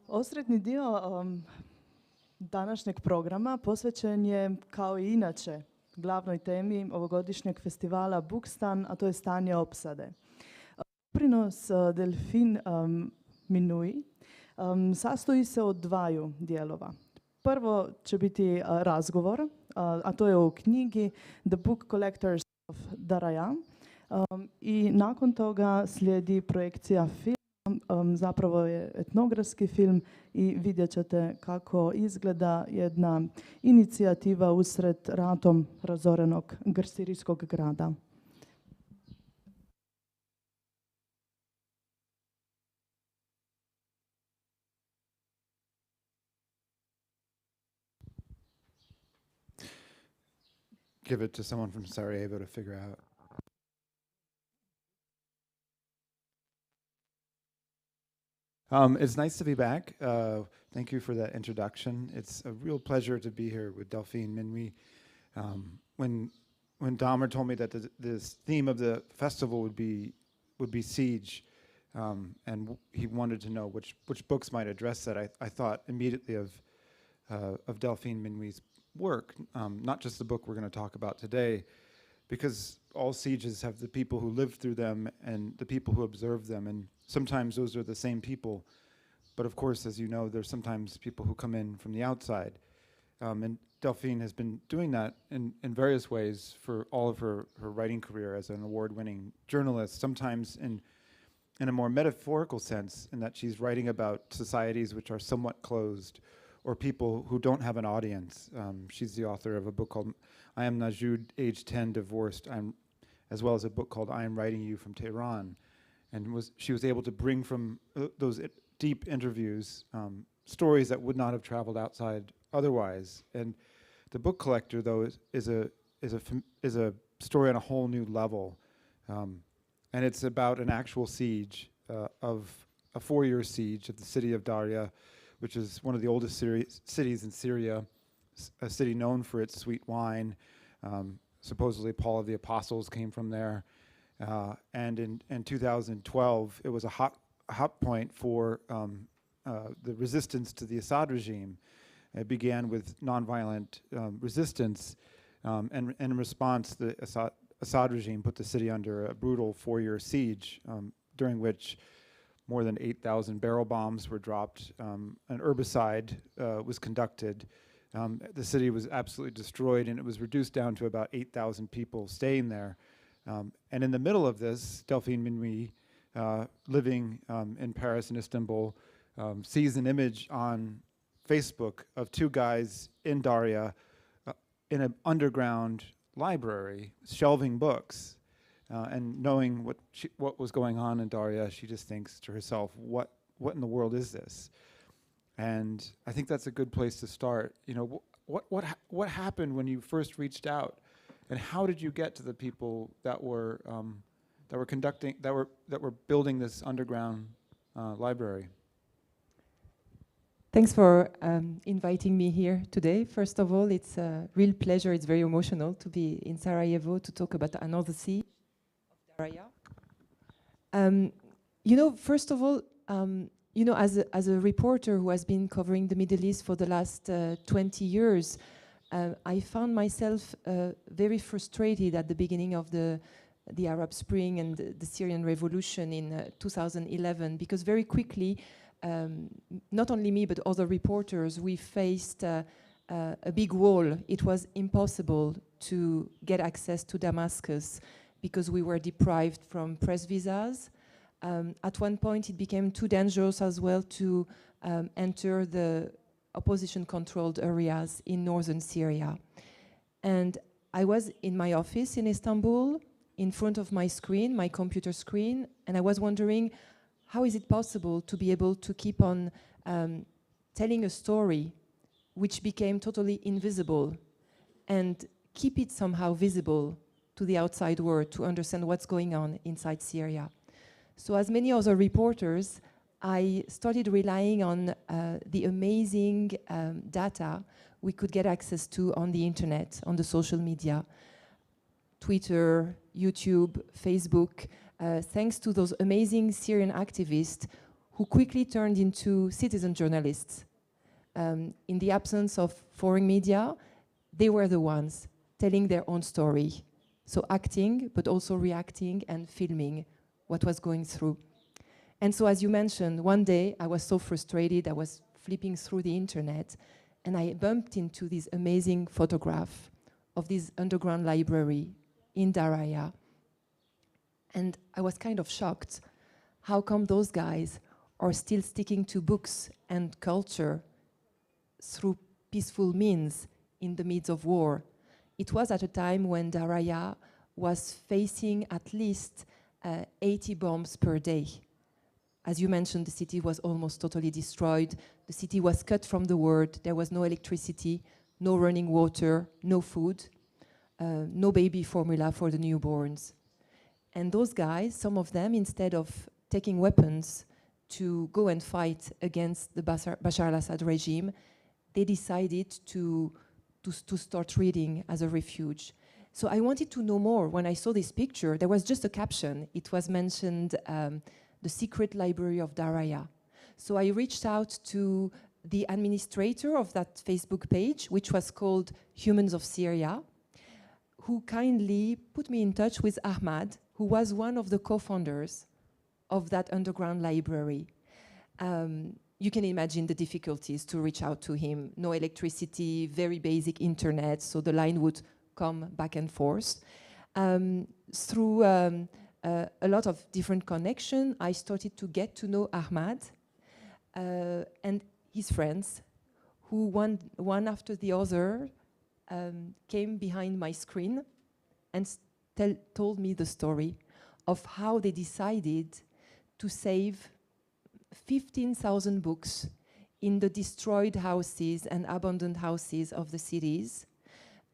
Osrednji dio današnjeg programa posvećen je, kao i inače, glavnoj temi ovogodišnjeg festivala Bookstan, a to je stanje opsade. Doprinos DELPHINE MINOUI sastoji se od dvaju dijelova. Prvo će biti razgovor, a to je o knjigi The Book Collectors of Daraya. I nakon toga slijedi projekcija filma. Zapravo je etnografski film i vidjet ćete kako izgleda jedna inicijativa usred ratom razorenog sirijskog grada. Give it to someone from Sarajevo to figure out. It's nice to be back. Thank you for that introduction. It's a real pleasure to be here with DELPHINE MINOUI. When Dahmer told me that this theme of the festival would be siege, and he wanted to know which books might address that, I thought immediately of DELPHINE MINOUI's work, not just the book we're going to talk about today, because all sieges have the people who live through them and the people who observe them, and sometimes those are the same people, but of course, as you know, there's sometimes people who come in from the outside, and DELPHINE has been doing that in various ways for all of her writing career as an award-winning journalist, sometimes in a more metaphorical sense, in that she's writing about societies which are somewhat closed, or people who don't have an audience. She's the author of a book called I Am Najud, Age 10, Divorced, as well as a book called I Am Writing You from Tehran. And she was able to bring from those deep interviews stories that would not have traveled outside otherwise. And The Book Collector, though, is a story on a whole new level. And it's about an actual siege of a 4-year siege of the city of Daraya, which is one of the oldest cities in Syria, a city known for its sweet wine. Supposedly Paul of the Apostles came from there. And in 2012, it was a hot point for the resistance to the Assad regime. It began with nonviolent resistance, and in response, the Assad regime put the city under a brutal 4-year siege, during which more than 8,000 barrel bombs were dropped. An herbicide was conducted. The city was absolutely destroyed, and it was reduced down to about 8,000 people staying there. And in the middle of this, DELPHINE MINOUI, living in Paris and Istanbul, sees an image on Facebook of 2 guys in Daraya in an underground library, shelving books. And knowing what was going on in Daraya, she just thinks to herself, what in the world is this? And I think that's a good place to start. You know, what happened when you first reached out, and how did you get to the people that were building this underground library? Thanks for inviting me here today. First of all, it's a real pleasure. It's very emotional to be in Sarajevo to talk about another sea of Daraya. You know, first of all, you know, as a reporter who has been covering the Middle East for the last 20 years, I found myself very frustrated at the beginning of the Arab Spring and the Syrian Revolution in 2011, because very quickly, not only me but other reporters, we faced a big wall. It was impossible to get access to Damascus because we were deprived from press visas. At one point it became too dangerous as well to enter the opposition-controlled areas in northern Syria. And I was in my office in Istanbul, in front of my screen, my computer screen, and I was wondering, how is it possible to be able to keep on telling a story which became totally invisible and keep it somehow visible to the outside world to understand what's going on inside Syria? So as many other reporters, I started relying on the amazing data we could get access to on the internet, on the social media, Twitter, YouTube, Facebook, thanks to those amazing Syrian activists who quickly turned into citizen journalists. In the absence of foreign media, they were the ones telling their own story. So acting, but also reacting and filming what was going through. And so, as you mentioned, one day I was so frustrated, I was flipping through the internet, and I bumped into this amazing photograph of this underground library in Daraya. And I was kind of shocked. How come those guys are still sticking to books and culture through peaceful means in the midst of war? It was at a time when Daraya was facing at least 80 bombs per day. As you mentioned, the city was almost totally destroyed. The city was cut from the world. There was no electricity, no running water, no food, no baby formula for the newborns. And those guys, some of them, instead of taking weapons to go and fight against the Bashar al-Assad regime, they decided to start reading as a refuge. So I wanted to know more. When I saw this picture, there was just a caption. It was mentioned, the secret library of Daraya. So I reached out to the administrator of that Facebook page, which was called Humans of Syria, who kindly put me in touch with Ahmad, who was one of the co-founders of that underground library. You can imagine the difficulties to reach out to him. No electricity, very basic internet, so the line would come back and forth. Through a lot of different connections, I started to get to know Ahmad and his friends, who one after the other came behind my screen and told me the story of how they decided to save 15,000 books in the destroyed houses and abandoned houses of the cities,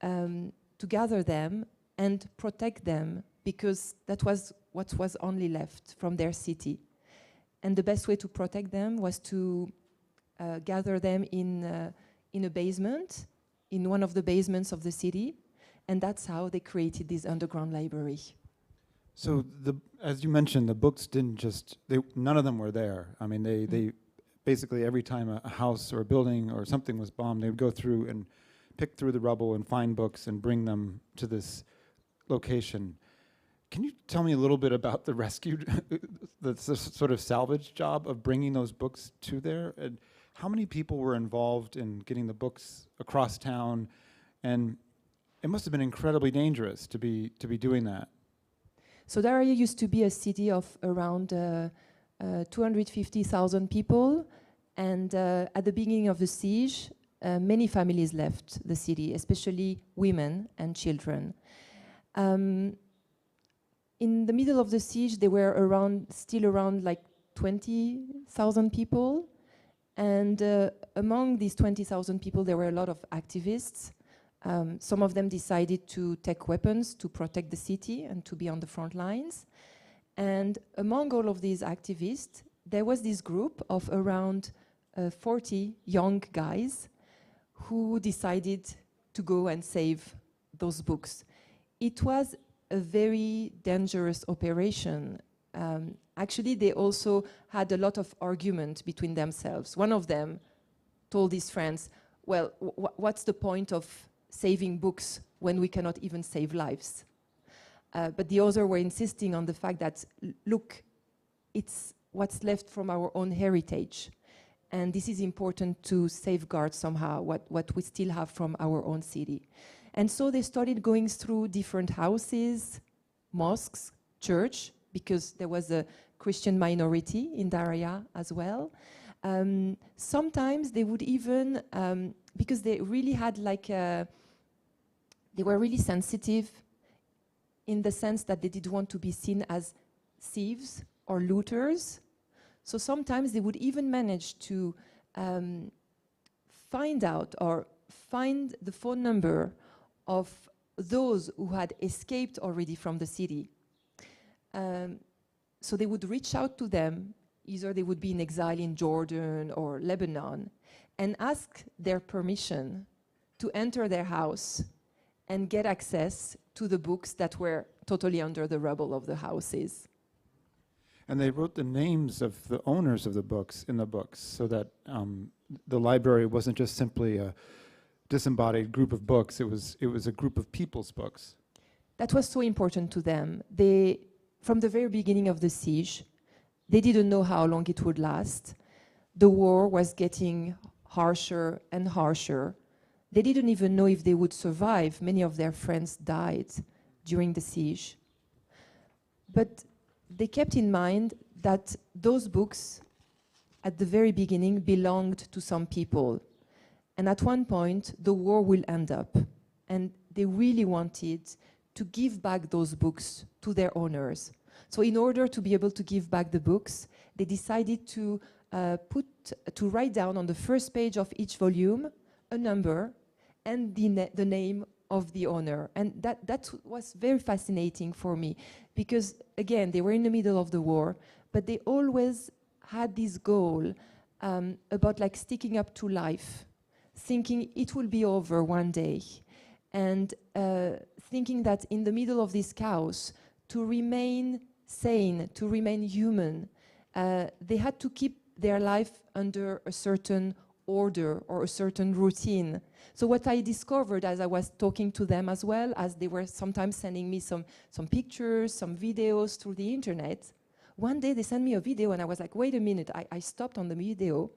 to gather them and protect them, because that was what was only left from their city. And the best way to protect them was to gather them in a basement, in one of the basements of the city, and that's how they created this underground library. So, as you mentioned, the books didn't just, none of them were there. I mean, they basically every time a house or a building or something was bombed, they would go through and pick through the rubble and find books and bring them to this location. Can you tell me a little bit about the rescue, the sort of salvage job of bringing those books to there? And how many people were involved in getting the books across town? And it must have been incredibly dangerous to be doing that. So Daraya used to be a city of around 250,000 people, and at the beginning of the siege, many families left the city, especially women and children. In the middle of the siege, there were still around like 20,000 people, and among these 20,000 people, there were a lot of activists. Some of them decided to take weapons to protect the city and to be on the front lines. And among all of these activists, there was this group of around 40 young guys who decided to go and save those books. It was a very dangerous operation. Actually, they also had a lot of argument between themselves. One of them told his friends, well, what's the point of saving books when we cannot even save lives? But the others were insisting on the fact that, look, it's what's left from our own heritage. And this is important to safeguard somehow what we still have from our own city. And so they started going through different houses, mosques, church, because there was a Christian minority in Daraya as well. Sometimes they would even, because they really had they were really sensitive in the sense that they didn't want to be seen as thieves or looters. So sometimes they would even manage to find out or find the phone number of those who had escaped already from the city. So they would reach out to them, either they would be in exile in Jordan or Lebanon, and ask their permission to enter their house and get access to the books that were totally under the rubble of the houses. And they wrote the names of the owners of the books in the books, so that the library wasn't just simply a disembodied group of books. It was a group of people's books. That was so important to them. They, from the very beginning of the siege, they didn't know how long it would last. The war was getting harsher and harsher. They didn't even know if they would survive. Many of their friends died during the siege. But they kept in mind that those books, at the very beginning, belonged to some people. And at one point, the war will end up. And they really wanted to give back those books to their owners. So in order to be able to give back the books, they decided to write down on the first page of each volume a number and the name of the owner. And that was very fascinating for me, because again, they were in the middle of the war, but they always had this goal about like sticking up to life, thinking it will be over one day, and thinking that in the middle of this chaos, to remain sane, to remain human, they had to keep their life under a certain order or a certain routine. So what I discovered as I was talking to them, as well as they were sometimes sending me some pictures, some videos through the internet, one day they sent me a video and I was like, wait a minute, I stopped on the video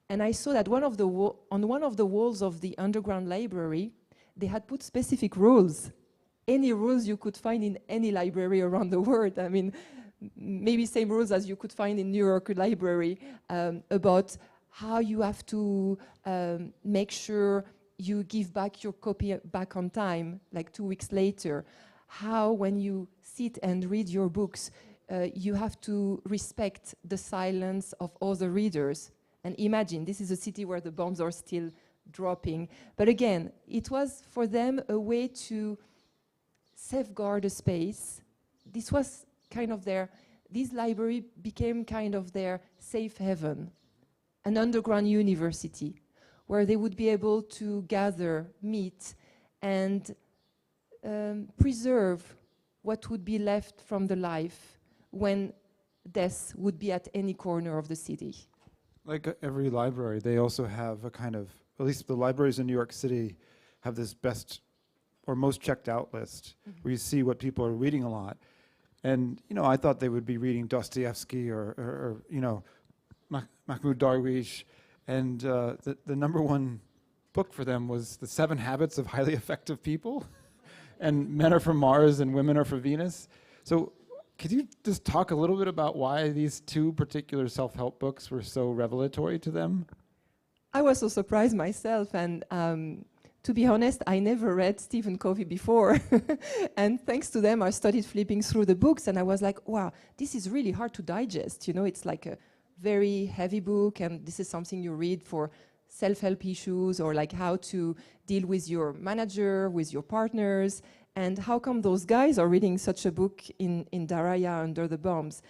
and I saw that on one of the walls of the underground library, they had put specific rules, any rules you could find in any library around the world. I mean, maybe same rules as you could find in New York Library, about how you have to make sure you give back your copy back on time, like 2 weeks later. How, when you sit and read your books, you have to respect the silence of other readers. And imagine, this is a city where the bombs are still dropping. But again, it was for them a way to safeguard a space. This was kind of this library became kind of their safe haven, an underground university where they would be able to gather, meet, and preserve what would be left from the life when death would be at any corner of the city. Like every library, they also have a kind of, at least the libraries in New York City have this best or most checked out list, where you see what people are reading a lot. And, you know, I thought they would be reading Dostoevsky or you know, Mahmoud Darwish. And the number one book for them was The 7 Habits of Highly Effective People. And Men Are from Mars and Women Are from Venus. So could you just talk a little bit about why these 2 particular self-help books were so revelatory to them? I was so surprised myself, and to be honest, I never read Stephen Covey before. And thanks to them, I started flipping through the books, and I was like, wow, this is really hard to digest. You know, it's like a very heavy book, and this is something you read for self-help issues, or like how to deal with your manager, with your partners. And how come those guys are reading such a book in Daraya under the bombs?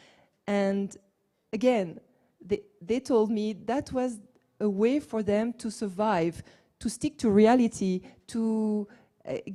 And again, they told me that was a way for them to survive, to stick to reality, to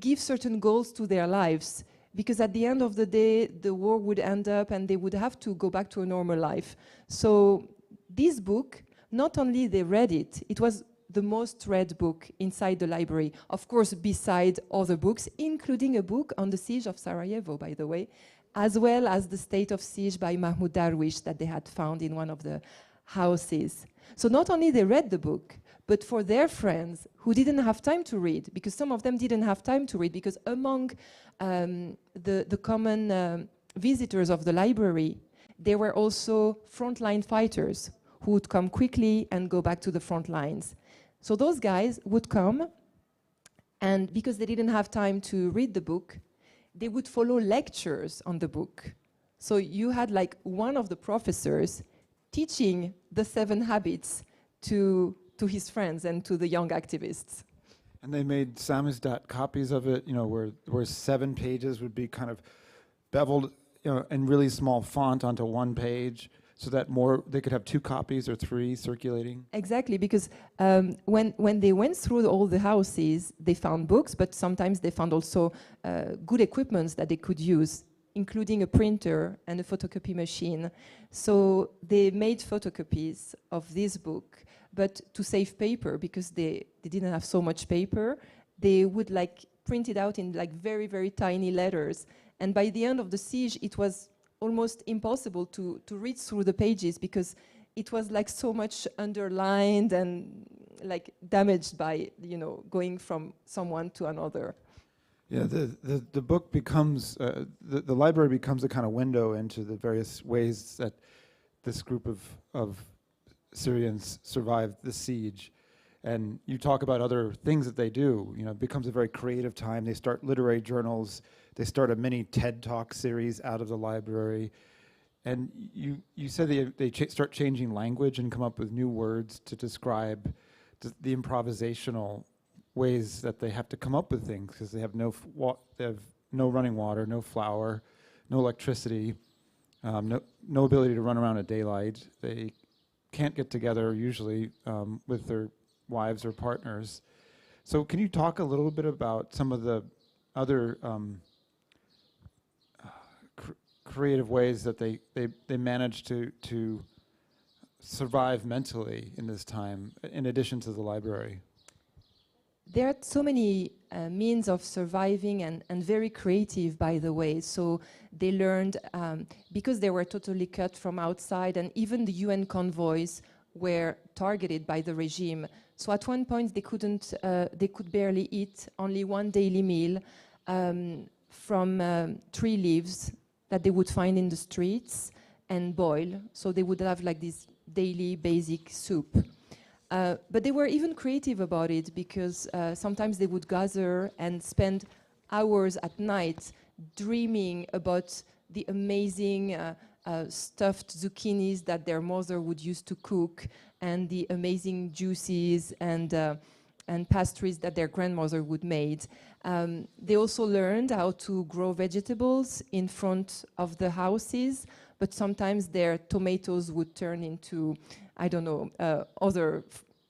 give certain goals to their lives. Because at the end of the day, the war would end up and they would have to go back to a normal life. So this book, not only they read it, it was the most read book inside the library. Of course, beside other books, including a book on the siege of Sarajevo, by the way, as well as The State of Siege by Mahmoud Darwish that they had found in one of the houses. So not only they read the book, but for their friends who didn't have time to read, because some of them didn't have time to read, because among the common visitors of the library, there were also frontline fighters who would come quickly and go back to the front lines. So those guys would come, and because they didn't have time to read the book, they would follow lectures on the book. So you had like one of the professors teaching the 7 habits to his friends and to the young activists. And they made samizdat copies of it, you know, where 7 pages would be kind of beveled, you know, in really small font onto 1 page, so that they could have 2 copies or 3 circulating. Exactly, because when they went through all the houses, they found books, but sometimes they found also good equipments that they could use. including a printer and a photocopy machine. So they made photocopies of this book, but to save paper, because they didn't have so much paper, they would like print it out in like very, very tiny letters. And by the end of the siege, it was almost impossible to read through the pages because it was like so much underlined and like damaged by, you know, going from someone to another. Yeah, the book becomes, the library becomes a kind of window into the various ways that this group of Syrians survived the siege. And you talk about other things that they do. You know, it becomes a very creative time. They start literary journals. They start a mini TED Talk series out of the library. And you said they start changing language and come up with new words to describe the improvisational ways that they have to come up with things, because they have no running water, no flour, no electricity, no ability to run around at daylight. They can't get together usually with their wives or partners. So can you talk a little bit about some of the other creative ways that they manage to survive mentally in this time, in addition to the library? There are so many means of surviving and very creative, by the way. So they learned, because they were totally cut from outside, and even the UN convoys were targeted by the regime. So at one point they could barely eat, only one daily meal from tree leaves that they would find in the streets and boil. So they would have like this daily basic soup. But they were even creative about it, because sometimes they would gather and spend hours at night dreaming about the amazing stuffed zucchinis that their mother would use to cook, and the amazing juices and pastries that their grandmother would make. They also learned how to grow vegetables in front of the houses, but sometimes their tomatoes would turn into, I don't know, other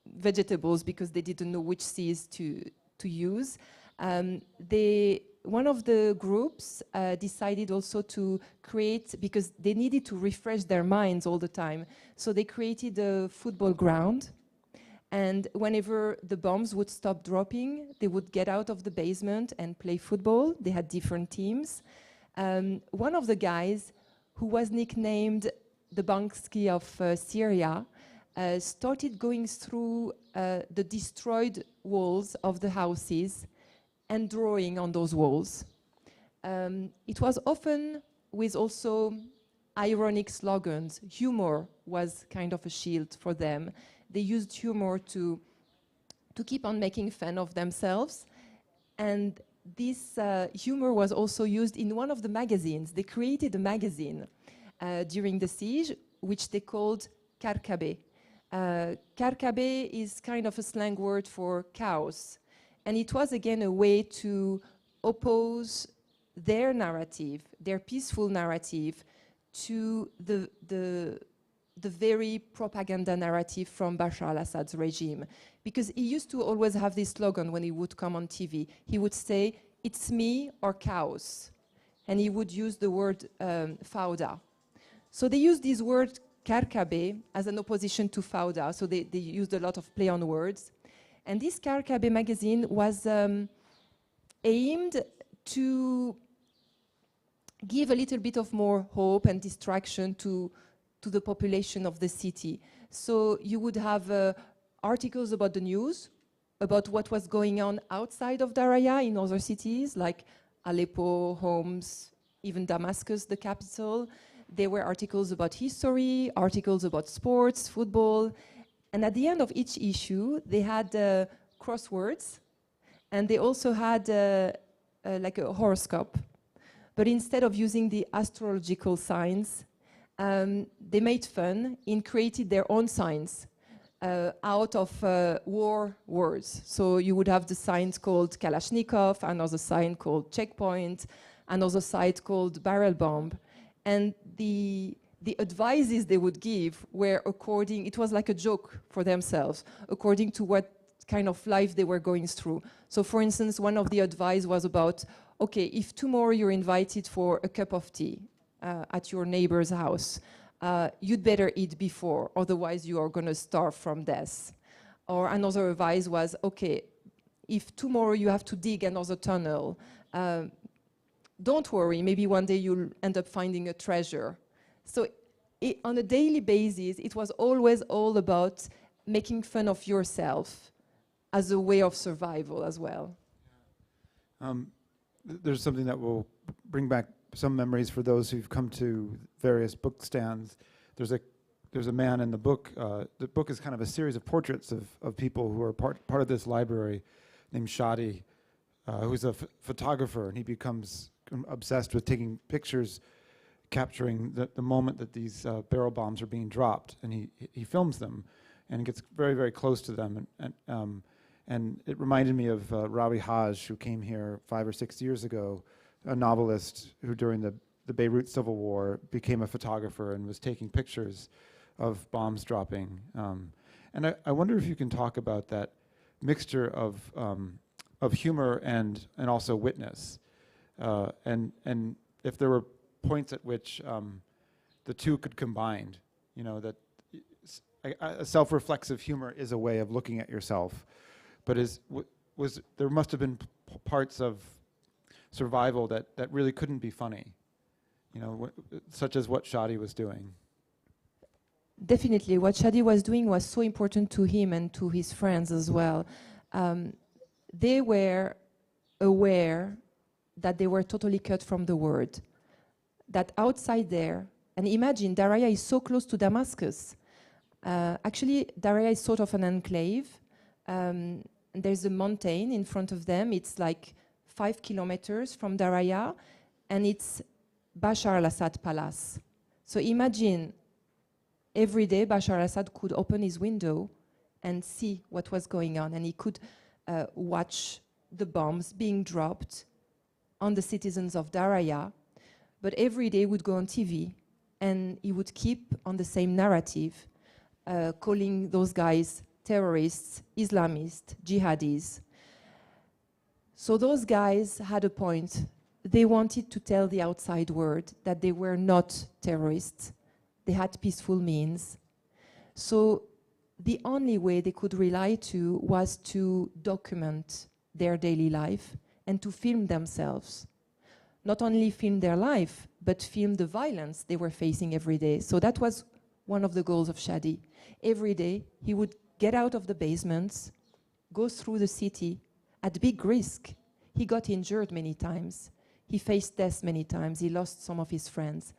vegetables, because they didn't know which seeds to use. One of the groups decided also to create, because they needed to refresh their minds all the time, so they created a football ground. And whenever the bombs would stop dropping, they would get out of the basement and play football. They had different teams. One of the guys, who was nicknamed the Banksy of Syria, started going through the destroyed walls of the houses and drawing on those walls. It was often with also ironic slogans. Humor was kind of a shield for them. They used humor to keep on making fun of themselves. And this humor was also used in one of the magazines. They created a magazine during the siege, which they called Karkabe. Karkabe is kind of a slang word for cows. And it was again a way to oppose their narrative, their peaceful narrative, to the very propaganda narrative from Bashar al-Assad's regime. Because he used to always have this slogan when he would come on TV. He would say, "It's me or cows." And he would use the word fauda. So they used this word Karkabe as an opposition to fauda. So they used a lot of play on words. And this Karkabe magazine was aimed to give a little bit of more hope and distraction to the population of the city. So you would have articles about the news, about what was going on outside of Daraya in other cities, like Aleppo, Homs, even Damascus, the capital. There were articles about history, articles about sports, football. And at the end of each issue, they had crosswords, and they also had like a horoscope. But instead of using the astrological signs, they made fun and created their own signs out of war words. So you would have the signs called Kalashnikov, another sign called checkpoint, another sign called barrel bomb. And the advices they would give were according, it was like a joke for themselves, according to what kind of life they were going through. So for instance, one of the advice was about, okay, if tomorrow you're invited for a cup of tea at your neighbor's house, you'd better eat before, otherwise you are going to starve from death. Or another advice was, okay, if tomorrow you have to dig another tunnel, don't worry, maybe one day you'll end up finding a treasure. So on a daily basis, it was always all about making fun of yourself as a way of survival as well. There's something that will bring back some memories for those who've come to various book stands. There's a man in the book. The book is kind of a series of portraits of people who are part of this library, named Shadi, who's a photographer, and he becomes obsessed with taking pictures, capturing the moment that these barrel bombs are being dropped, and he films them, and gets very, very close to them, and it reminded me of Rawi Haj, who came here 5 or 6 years ago, a novelist who during the Beirut Civil War became a photographer and was taking pictures of bombs dropping. And I wonder if you can talk about that mixture of humor and also witness, and if there were points at which the two could combine, you know, that a self-reflexive humor is a way of looking at yourself, but there must have been parts of survival that really couldn't be funny, you know, such as what Shadi was doing. Definitely, what Shadi was doing was so important to him and to his friends as well. They were aware that they were totally cut from the world, that outside there, and imagine Daraya is so close to Damascus. Actually, Daraya is sort of an enclave. There's a mountain in front of them. It's like 5 kilometers from Daraya, and it's Bashar al-Assad Palace. So imagine every day Bashar al-Assad could open his window and see what was going on, and he could watch the bombs being dropped on the citizens of Daraya, but every day would go on TV, and he would keep on the same narrative, calling those guys terrorists, Islamists, jihadis. So those guys had a point. They wanted to tell the outside world that they were not terrorists. They had peaceful means. So the only way they could rely to was to document their daily life and to film themselves. Not only film their life, but film the violence they were facing every day. So that was one of the goals of Shadi. Every day, he would get out of the basements, go through the city at big risk. He got injured many times. He faced death many times. He lost some of his friends.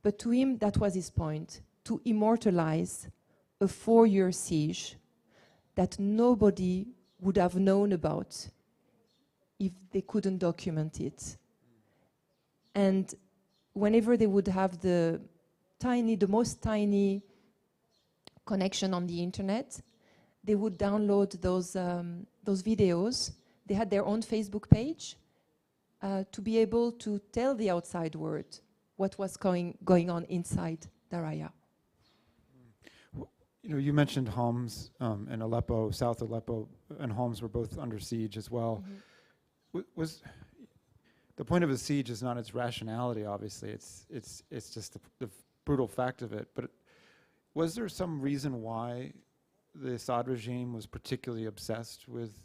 But to him, that was his point, to immortalize a 4-year siege that nobody would have known about if they couldn't document it. And whenever they would have the most tiny connection on the internet, they would download those videos. They had their own Facebook page to be able to tell the outside world what was going on inside Daraya. You know, you mentioned Homs and Aleppo, South Aleppo, and Homs were both under siege as well. Mm-hmm. Was the point of a siege is not its rationality, obviously. It's just the brutal fact of it. But was there some reason why the Assad regime was particularly obsessed with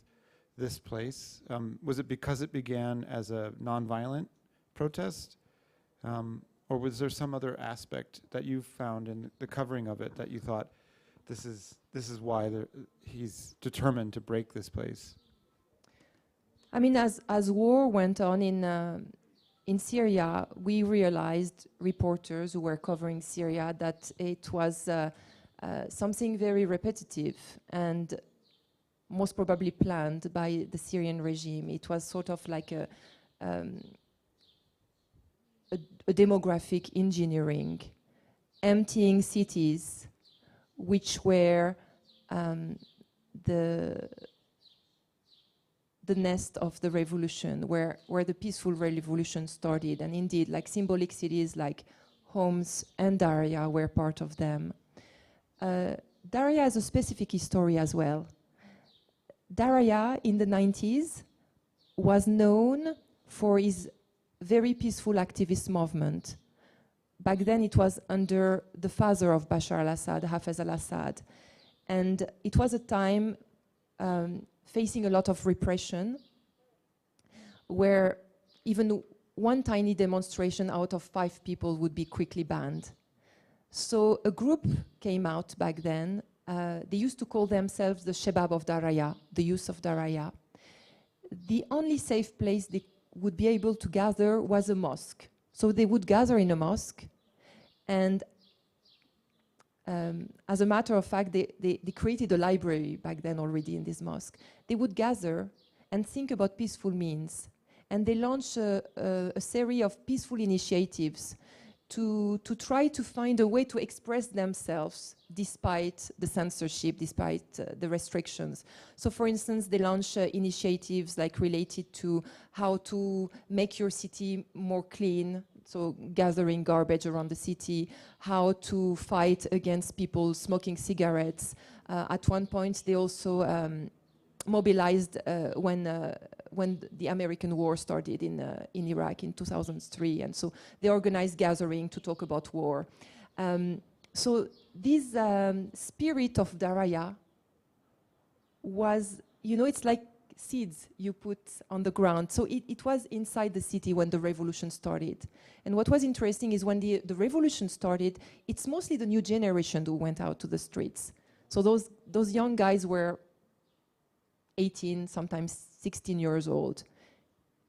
this place? Was it because it began as a nonviolent protest? Or was there some other aspect that you found in the covering of it that you thought, this is why he's determined to break this place? I mean, as war went on in Syria, we realized, reporters who were covering Syria, that it was something very repetitive and most probably planned by the Syrian regime. It was sort of like a demographic engineering, emptying cities which were the nest of the revolution, where the peaceful revolution started. And indeed, like symbolic cities like Homs and Daraya were part of them. Daraya has a specific history as well. Daraya in the 90s was known for his very peaceful activist movement. Back then it was under the father of Bashar al-Assad, Hafez al-Assad. And it was a time facing a lot of repression, where even one tiny demonstration out of 5 people would be quickly banned. So a group came out back then. They used to call themselves the Shebab of Daraya, the youth of Daraya. The only safe place they would be able to gather was a mosque. So they would gather in a mosque, and as a matter of fact, they created a library back then already in this mosque. They would gather and think about peaceful means, and they launched a series of peaceful initiatives to try to find a way to express themselves despite the censorship, despite the restrictions. So for instance, they launched initiatives like related to how to make your city more clean, so gathering garbage around the city, how to fight against people smoking cigarettes. At one point, they also mobilized when the American war started in Iraq in 2003, and so they organized gathering to talk about war. So this spirit of Daraya was, it's like seeds you put on the ground. So it was inside the city when the revolution started. And what was interesting is when the revolution started, it's mostly the new generation who went out to the streets. So those young guys were 18, sometimes 16 years old.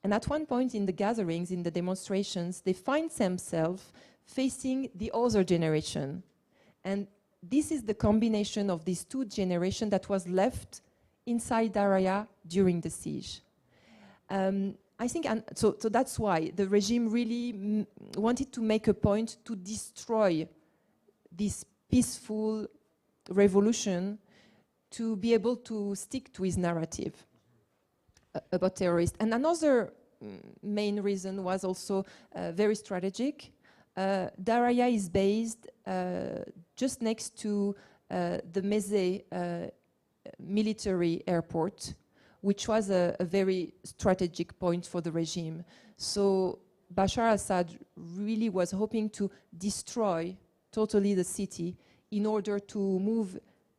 And at one point in the gatherings, in the demonstrations, they find themselves facing the other generation. And this is the combination of these 2 generations that was left inside Daraya during the siege. I think, so that's why the regime really wanted to make a point to destroy this peaceful revolution to be able to stick to his narrative about terrorists. And another main reason was also very strategic. Daraya is based just next to the Meze military airport, which was a very strategic point for the regime. So Bashar al-Assad really was hoping to destroy totally the city in order to move,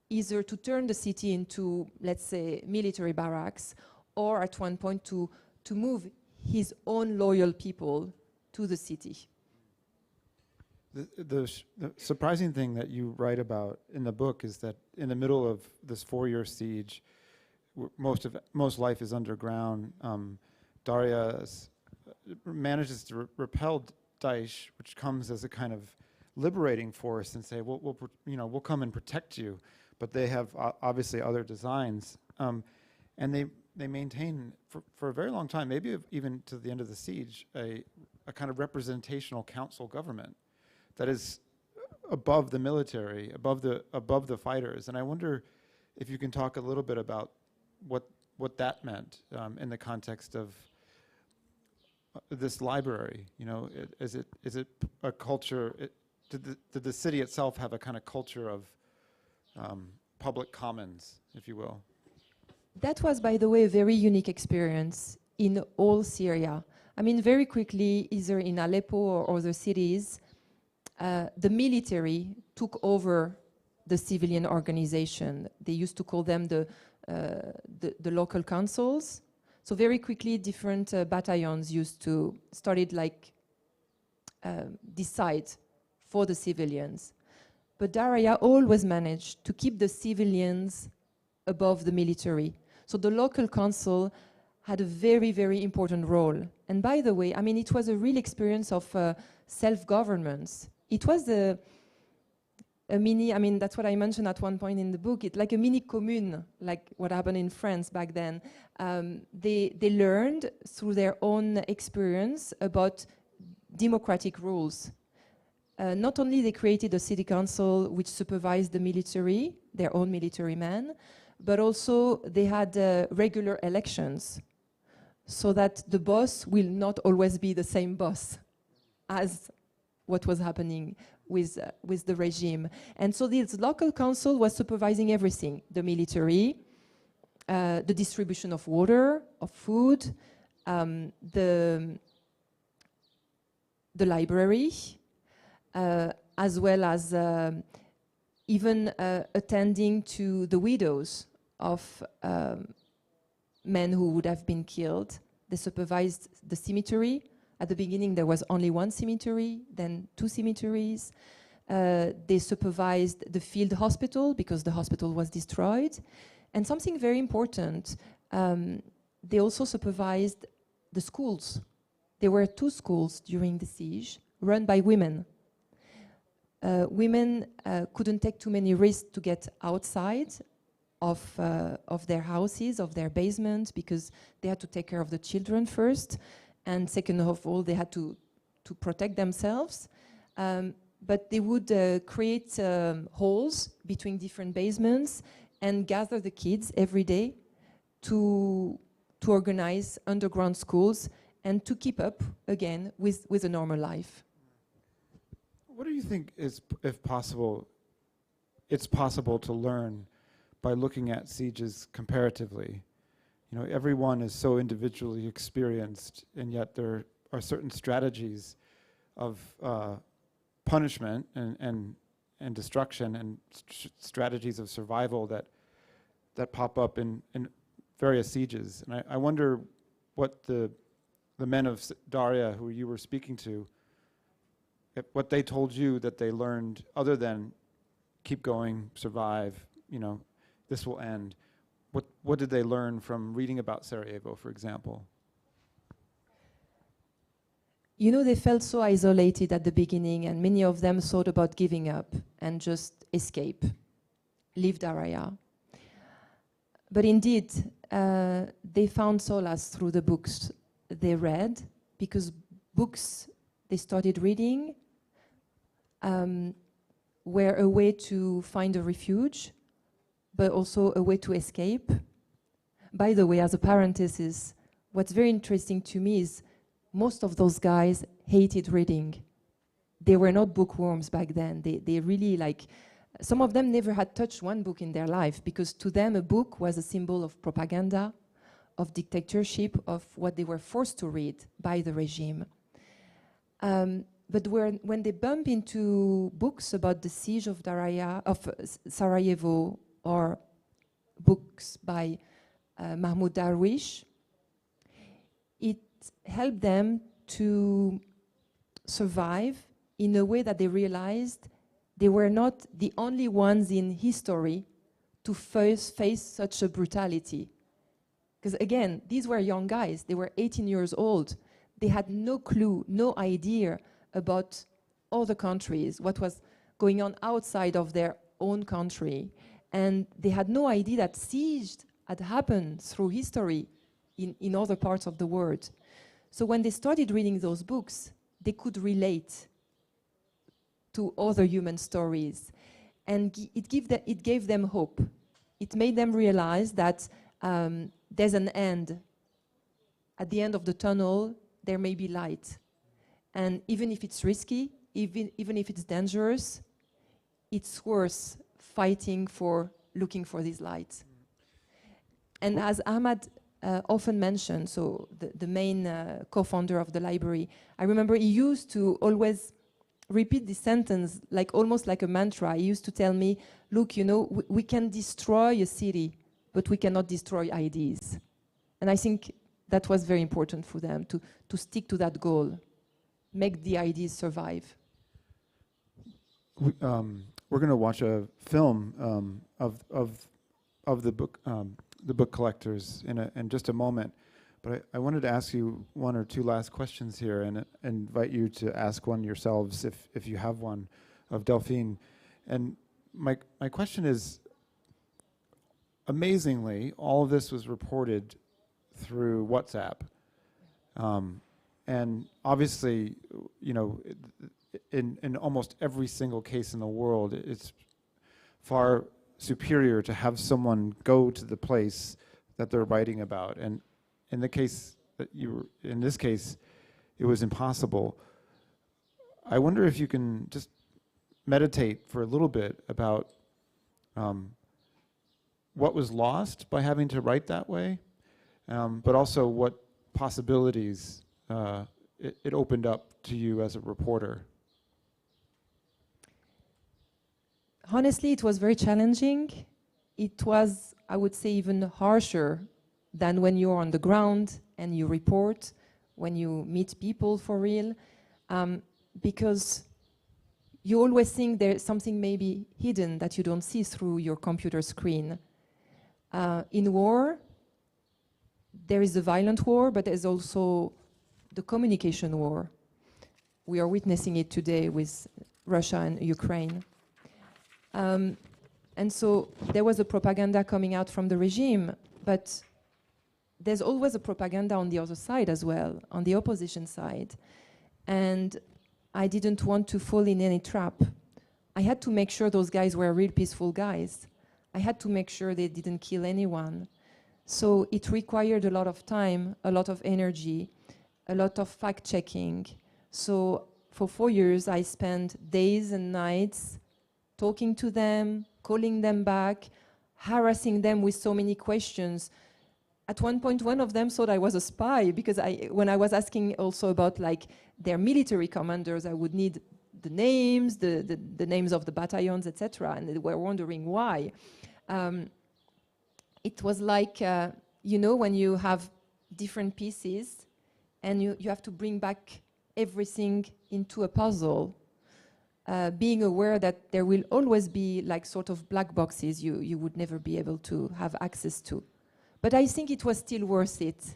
either to turn the city into, let's say, military barracks, or at one point to move his own loyal people to the city. The surprising thing that you write about in the book is that in the middle of this 4-year siege, most life is underground. Daraya manages to repel Daesh, which comes as a kind of liberating force, and say, we'll come and protect you. But they have obviously other designs, and they maintain for a very long time, maybe even to the end of the siege, a kind of representational council government that is above the military, above the fighters. And I wonder if you can talk a little bit about what that meant in the context of this library. Is it a culture? Did the city itself have a kind of culture of public commons, if you will? That was, by the way, a very unique experience in all Syria. I mean, very quickly, either in Aleppo or other cities, the military took over the civilian organization. They used to call them the local councils. So very quickly, different battalions started decide for the civilians. But Daraya always managed to keep the civilians above the military. So the local council had a very, very important role. And by the way, I mean, it was a real experience of self-governance. It was a mini, I mean, that's what I mentioned at one point in the book, it's like a mini commune, like what happened in France back then. They learned through their own experience about democratic rules. Not only they created a city council which supervised the military, their own military men, but also they had regular elections so that the boss will not always be the same boss as what was happening with the regime. And so this local council was supervising everything, the military, the distribution of water, of food, the library, as well as even attending to the widows of men who would have been killed. They supervised the cemetery. At the beginning, there was only one cemetery, then 2 cemeteries. They supervised the field hospital because the hospital was destroyed. And something very important, they also supervised the schools. There were 2 schools during the siege run by women. Women couldn't take too many risks to get outside of their houses, of their basements, because they had to take care of the children first, and second of all, they had to protect themselves. But they would create halls between different basements and gather the kids every day to organize underground schools and to keep up again with a normal life. What do you think is, if possible, it's possible to learn by looking at sieges comparatively? You know, everyone is so individually experienced, and yet there are certain strategies of punishment and destruction and strategies of survival that pop up in various sieges. And I wonder what the men of Daraya who you were speaking to, what they told you that they learned other than keep going, survive, you know, this will end. What did they learn from reading about Sarajevo, for example? You know, they felt so isolated at the beginning, and many of them thought about giving up and just escape, leave Daraya. But indeed, they found solace through the books they read, because books they started reading were a way to find a refuge, but also a way to escape. By the way, as a parenthesis, what's very interesting to me is most of those guys hated reading. They were not bookworms back then. They really, like, some of them never had touched one book in their life, because to them a book was a symbol of propaganda, of dictatorship, of what they were forced to read by the regime. But when they bump into books about the siege of Sarajevo, or books by Mahmoud Darwish, it helped them to survive in a way that they realized they were not the only ones in history to face such a brutality. Because again, these were young guys. They were 18 years old. They had no clue, no idea about other countries, what was going on outside of their own country. And they had no idea that siege had happened through history in other parts of the world. So when they started reading those books, they could relate to other human stories. And it gave them hope. It made them realize that there's an end. At the end of the tunnel, there may be light. And even if it's risky, even if it's dangerous, it's worth fighting for, looking for this light. And as Ahmad often mentioned, so the main co-founder of the library, I remember he used to always repeat this sentence, like almost like a mantra. He used to tell me, look, you know, we can destroy a city, but we cannot destroy ideas. And I think that was very important for them, to stick to that goal, make the ideas survive. We're going to watch a film of the book collectors in just a moment, but I wanted to ask you one or two last questions here, and invite you to ask one yourselves if you have one of Delphine. And my question is, amazingly, all of this was reported through WhatsApp, and obviously, you know, in almost every single case in the world, it's far superior to have someone go to the place that they're writing about. And in the case that in this case, it was impossible. I wonder if you can just meditate for a little bit about what was lost by having to write that way, but also what possibilities it opened up to you as a reporter. Honestly, it was very challenging. It was, I would say, even harsher than when you're on the ground and you report, when you meet people for real, because you always think there's something maybe hidden that you don't see through your computer screen. In war, there is a violent war, but there's also the communication war. We are witnessing it today with Russia and Ukraine. And so there was a propaganda coming out from the regime, but there's always a propaganda on the other side as well, on the opposition side. And I didn't want to fall in any trap. I had to make sure those guys were real peaceful guys. I had to make sure they didn't kill anyone. So it required a lot of time, a lot of energy, a lot of fact-checking. So for 4 years, I spent days and nights talking to them, calling them back, harassing them with so many questions. At one point, one of them thought I was a spy, because when I was asking also about like their military commanders, I would need the names, the names of the battalions, etc., and they were wondering why. It was like, you know, when you have different pieces and you have to bring back everything into a puzzle, being aware that there will always be like sort of black boxes you would never be able to have access to. But I think it was still worth it.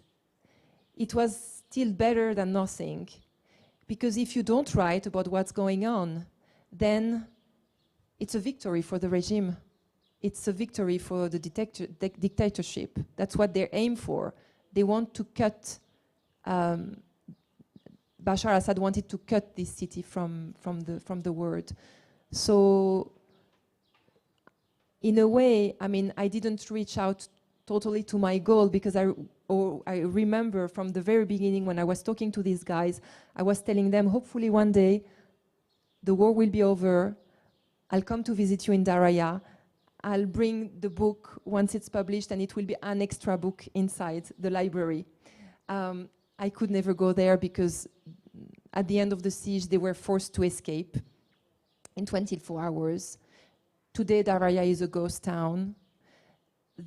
It was still better than nothing. Because if you don't write about what's going on, then it's a victory for the regime. It's a victory for the dictatorship. That's what they aim for. They want to cut, Bashar Assad wanted to cut this city from the world. So in a way, I mean, I didn't reach out totally to my goal, because I remember from the very beginning when I was talking to these guys, I was telling them, hopefully one day the war will be over, I'll come to visit you in Daraya, I'll bring the book once it's published, and it will be an extra book inside the library. I could never go there because at the end of the siege they were forced to escape in 24 hours. Today Daraya is a ghost town.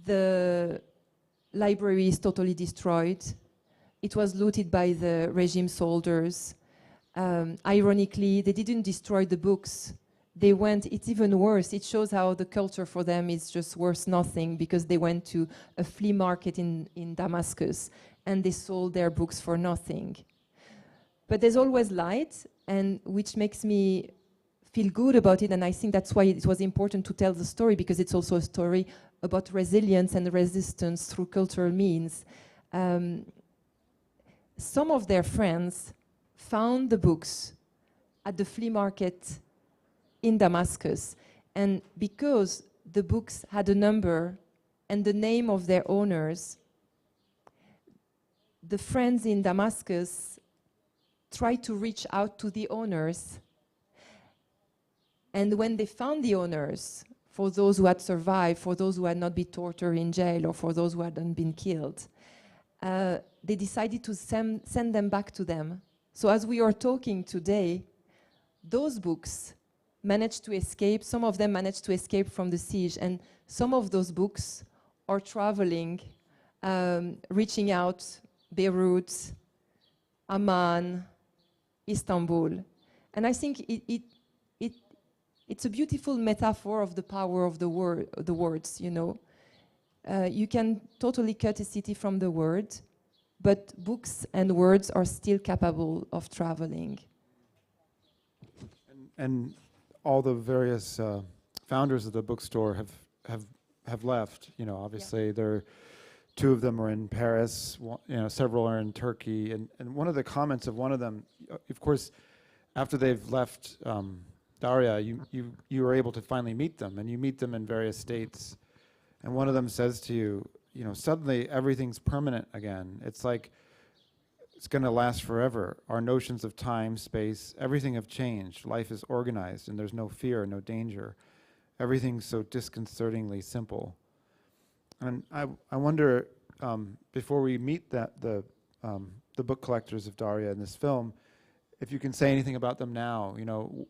The library is totally destroyed. It was looted by the regime soldiers. Ironically, they didn't destroy the books. They went, it's even worse. It shows how the culture for them is just worth nothing, because they went to a flea market in Damascus and they sold their books for nothing. But there's always light, and which makes me feel good about it, and I think that's why it was important to tell the story, because it's also a story about resilience and resistance through cultural means. Some of their friends found the books at the flea market in Damascus, and because the books had a number and the name of their owners, the friends in Damascus tried to reach out to the owners. And when they found the owners, for those who had survived, for those who had not been tortured in jail, or for those who hadn't been killed, they decided to send them back to them. So as we are talking today, those books managed to escape. Some of them managed to escape from the siege, and some of those books are traveling, reaching out Beirut, Amman, Istanbul. And I think it's a beautiful metaphor of the power of the words, you know. You can totally cut a city from the word, but books and words are still capable of traveling. And all the various founders of the bookstore have left. You know, obviously there. Two of them are in Paris, you know, several are in Turkey, and one of the comments of one of them, of course, after they've left Daraya, you were able to finally meet them, and you meet them in various states, and one of them says to you, you know, suddenly everything's permanent again. It's like it's going to last forever. Our notions of time, space, everything have changed. Life is organized, and there's no fear, no danger. Everything's so disconcertingly simple. And I wonder, before we meet the book collectors of Daraya in this film, if you can say anything about them now, you know,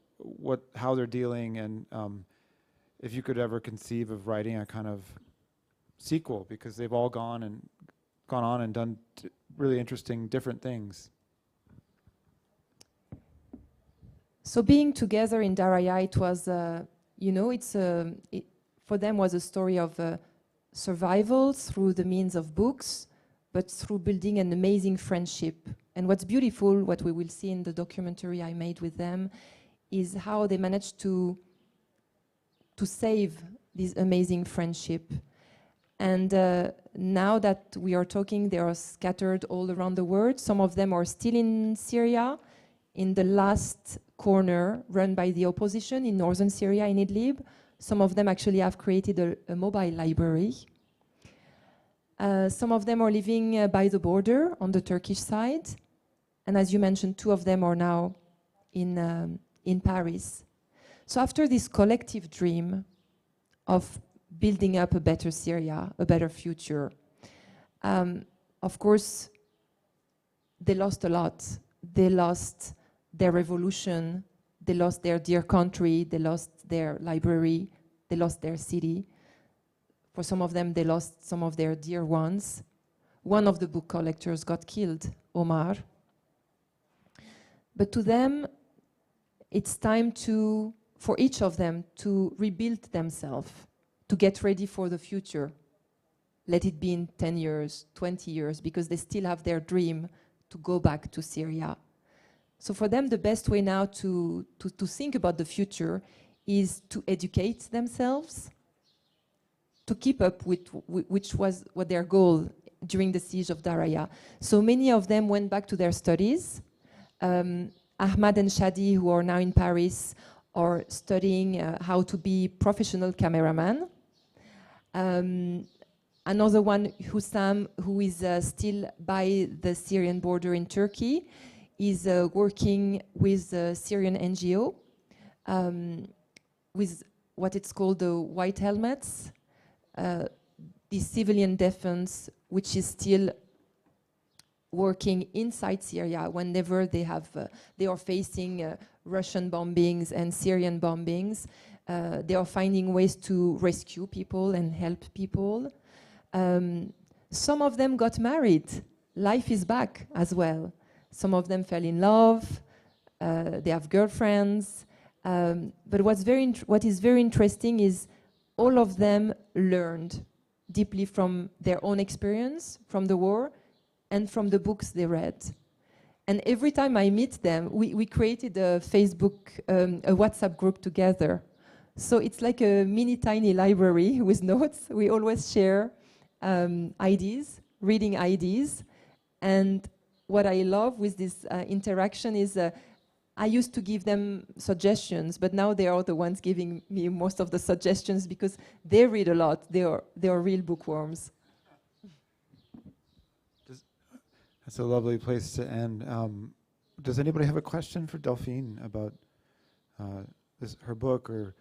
how they're dealing, and if you could ever conceive of writing a kind of sequel, because they've all gone on and done really interesting, different things. So being together in Daraya, it was, you know, for them was a story of survival through the means of books, but through building an amazing friendship. And what's beautiful, what we will see in the documentary I made with them, is how they managed to save this amazing friendship. And now that we are talking, they are scattered all around the world. Some of them are still in Syria, in the last corner run by the opposition in northern Syria, in Idlib. Some of them actually have created a mobile library. Some of them are living by the border on the Turkish side. And as you mentioned, 2 of them are now in Paris. So after this collective dream of building up a better Syria, a better future, of course, they lost a lot. They lost their revolution, they lost their dear country, they lost their library, they lost their city. For some of them, they lost some of their dear ones. One of the book collectors got killed, Omar. But to them, it's time for each of them to rebuild themselves, to get ready for the future. Let it be in 10 years, 20 years, because they still have their dream to go back to Syria. So for them, the best way now to think about the future is to educate themselves, to keep up with which was what their goal during the siege of Daraya. So many of them went back to their studies. Ahmad and Shadi, who are now in Paris, are studying how to be professional cameraman. Another one, Hussam, who is still by the Syrian border in Turkey, is working with a Syrian NGO with what it's called the White Helmets, the civilian defense, which is still working inside Syria whenever they are facing Russian bombings and Syrian bombings. They are finding ways to rescue people and help people. Some of them got married. Life is back as well. Some of them fell in love. They have girlfriends. But what is very interesting is all of them learned deeply from their own experience, from the war, and from the books they read. And every time I meet them, we created a Facebook, a WhatsApp group together. So it's like a mini tiny library with notes. We always share ideas, reading ideas. And what I love with this interaction is I used to give them suggestions, but now they are the ones giving me most of the suggestions because they read a lot. They are real bookworms. That's a lovely place to end. Does anybody have a question for Delphine about her book or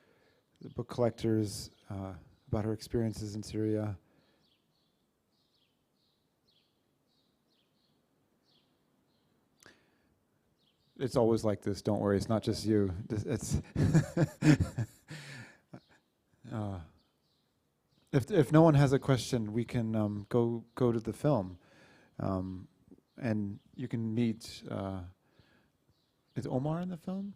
the book collectors, about her experiences in Syria? It's always like this, don't worry, it's not just you. It's if no one has a question, we can go to the film. And you can meet, is Omar in the film?